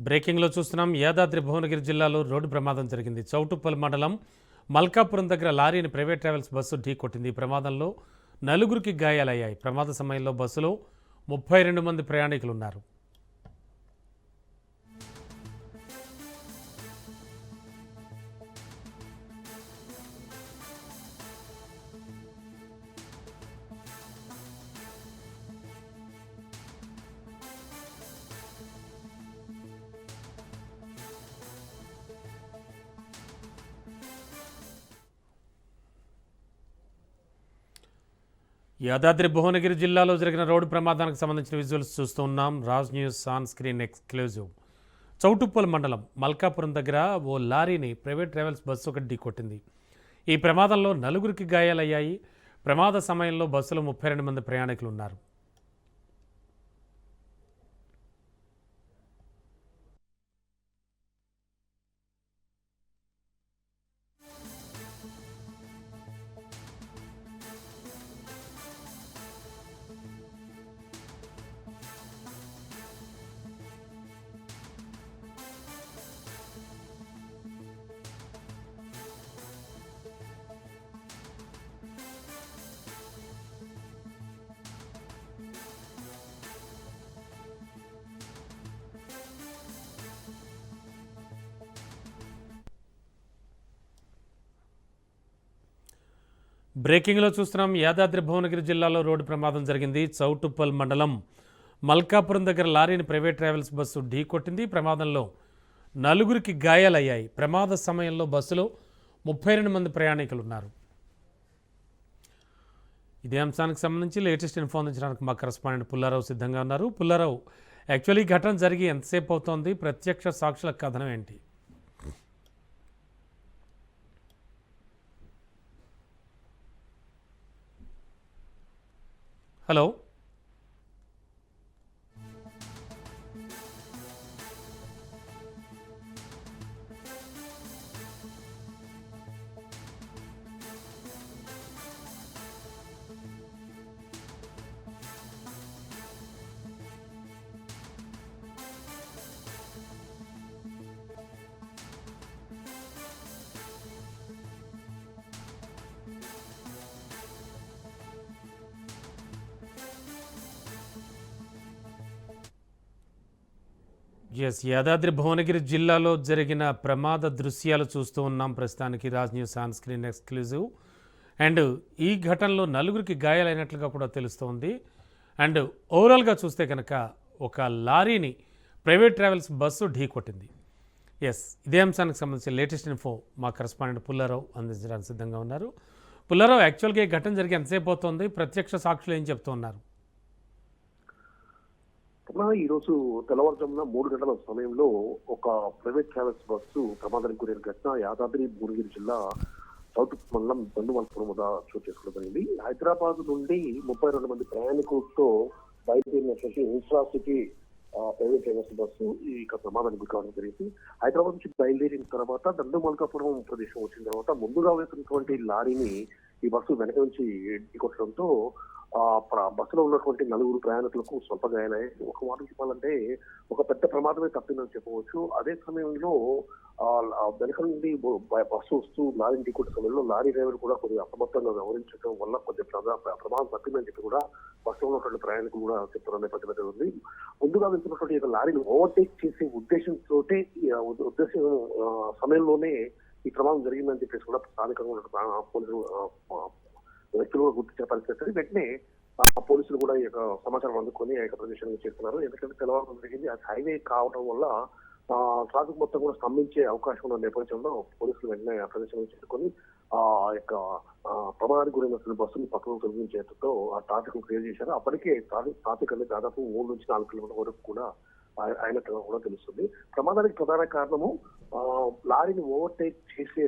బ్రేకింగ్లో చూస్తున్నాం. యాదాద్రి భువనగిరి జిల్లాలో రోడ్డు ప్రమాదం జరిగింది. చౌటుప్పల్ మండలం మల్కాపురం దగ్గర లారీని ప్రైవేట్ ట్రావెల్స్ బస్సు ఢీకొట్టింది. ఈ ప్రమాదంలో నలుగురికి గాయాలయ్యాయి. ప్రమాద సమయంలో బస్సులో 32 మంది ప్రయాణికులు ఉన్నారు. యాదాద్రి భువనగిరి జిల్లాలో జరిగిన రోడ్డు ప్రమాదానికి సంబంధించిన విజువల్స్ చూస్తూ ఉన్నాం. Raj news on screen exclusive. Choutuppal మండలం మల్కాపురం దగ్గర ఓ లారీని ప్రైవేట్ ట్రావెల్స్ బస్సు ఒకటి ఢీకొట్టింది. ఈ ప్రమాదంలో నలుగురికి గాయాలయ్యాయి. ప్రమాద సమయంలో బస్సులో 32 మంది ప్రయాణికులు ఉన్నారు. బ్రేకింగ్లో చూస్తున్నాం. యాదాద్రి భువనగిరి జిల్లాలో రోడ్డు ప్రమాదం జరిగింది. చౌటుప్పల్ మండలం మల్కాపురం దగ్గర లారీని ప్రైవేట్ ట్రావెల్స్ బస్సు ఢీకొట్టింది. ప్రమాదంలో నలుగురికి గాయాలయ్యాయి. ప్రమాద సమయంలో బస్సులో 32 మంది ప్రయాణికులు ఉన్నారు. ఇదే అంశానికి సంబంధించి లేటెస్ట్ ఇన్ఫో అందించడానికి మా కరెస్పాండెంట్ పుల్లారావు సిద్ధంగా ఉన్నారు. పుల్లారావు, యాక్చువల్లీ ఘటన జరిగి ఎంతసేపు అవుతోంది? ప్రత్యక్ష సాక్షుల కథనం ఏంటి? హలో. యాదాద్రి భువనగిరి జిల్లాలో జరిగిన ప్రమాద దృశ్యాలు చూస్తూ ఉన్నాం ప్రస్తుతానికి. Raj news on screen exclusive. And ఈ ఘటనలో నలుగురికి గాయాలైనట్లుగా కూడా తెలుస్తోంది. అండ్ ఓవరాల్గా చూస్తే కనుక ఒక లారీని ప్రైవేట్ ట్రావెల్స్ బస్సు ఢీకొట్టింది. ఇదే అంశానికి సంబంధించి లేటెస్ట్ ఇన్ఫో మా కరెస్పాండెంట్ పుల్లారావు అందించడానికి సిద్ధంగా ఉన్నారు. పుల్లారావు, యాక్చువల్గా ఈ ఘటన జరిగి ఎంతసేపు అవుతుంది? ప్రత్యక్ష సాక్షులు ఏం చెప్తూ ఉన్నారు? ఈరోజు తెల్లవారుజామున 3 గంటల సమయంలో ఒక ప్రైవేట్ ట్రావెల్స్ బస్సు ప్రమాదానికి గురైన ఘటన యాదాద్రి భువనగిరి జిల్లా సౌత్ మండలం దండుమల్పురం వద్ద చోటు చేసుకోవడం జరిగింది. హైదరాబాద్ నుండి 32 మంది ప్రయాణికులతో బయలుదేరినటువంటి ఇన్ఫ్రాసిటీ ప్రైవేట్ ట్రావెల్స్ బస్సు ఈ ప్రమాదానికి గురి కావడం జరిగింది. హైదరాబాద్ నుంచి బయలుదేరిన తర్వాత దండుమల్కాపురం ప్రదేశం వచ్చిన తర్వాత ముందుగా వెళ్తున్నటువంటి లారీని ఈ బస్సు వెనక నుంచి ఢీకొట్టడంతో బస్సులో ఉన్నటువంటి 4 ప్రయాణికులకు స్వల్ప గాయాలయ్యాయి. ఒక మాట చెప్పాలంటే ఒక పెద్ద ప్రమాదమే తప్పిందని చెప్పవచ్చు. అదే సమయంలో వెనక నుండి బస్సు వస్తూ లారీని ఢీకొట్టే సమయంలో లారీ డ్రైవర్ కూడా కొద్దిగా అప్రమత్తంగా వ్యవహరించడం వల్ల కొద్దిగా ప్రమాదం తప్పిందని చెప్పి కూడా బస్సులో ఉన్నటువంటి ప్రయాణికులు కూడా చెప్తున్న నేపథ్యం ఉంది. ముందుగా వెళ్తున్నటువంటి లారీని ఓవర్టేక్ చేసే ఉద్దేశం సమయంలోనే ఈ ప్రమాదం జరిగిందని చెప్పేసి కూడా స్థానికంగా ఉన్న పోలీసులు వ్యక్తులు కూడా గుర్తించిన పరిస్థితి. వెంటనే పోలీసులు కూడా ఈ యొక్క సమాచారం అందుకొని ఆ యొక్క ప్రదేశానికి చేస్తున్నారు. ఎందుకంటే తెల్లవారు జరిగింది, అది హైవే కావడం వల్ల ట్రాఫిక్ మొత్తం కూడా స్తంభించే అవకాశం ఉన్న నేపథ్యంలో పోలీసులు వెంటనే ఆ ప్రదేశానికి చేరుకొని ఆ యొక్క ప్రమాదానికి గురైన బస్సులు పక్కన తొలగించేందుకు ఆ ట్రాఫిక్ క్లియర్ చేశారు. అప్పటికే ట్రాఫిక్ అనేది దాదాపు 3 నుంచి 4 కిలోమీటర్ల వరకు కూడా అయినట్టుగా కూడా తెలుస్తుంది. ప్రమాదానికి ప్రధాన కారణము లారీని ఓవర్టేక్ చేసే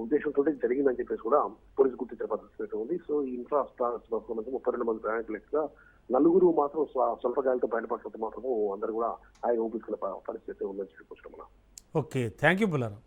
ఉద్దేశంతో జరిగిందని చెప్పేసి కూడా పోలీసు గుర్తించిన పరిస్థితి ఉంది. సో ఈ ఇన్ఫ్రాస్ట్రక్చర్ బస్సుల మధ్య 32 మంది ప్రయాణికులు 4 మాత్రం స్వల్ప గాయాలతో బయటపడటంతో మాత్రము అందరూ కూడా ఆయన ఊపిస్తున్న పరిస్థితి ఉందని చెప్పొచ్చు. Okay, thank you బుల్లారావు.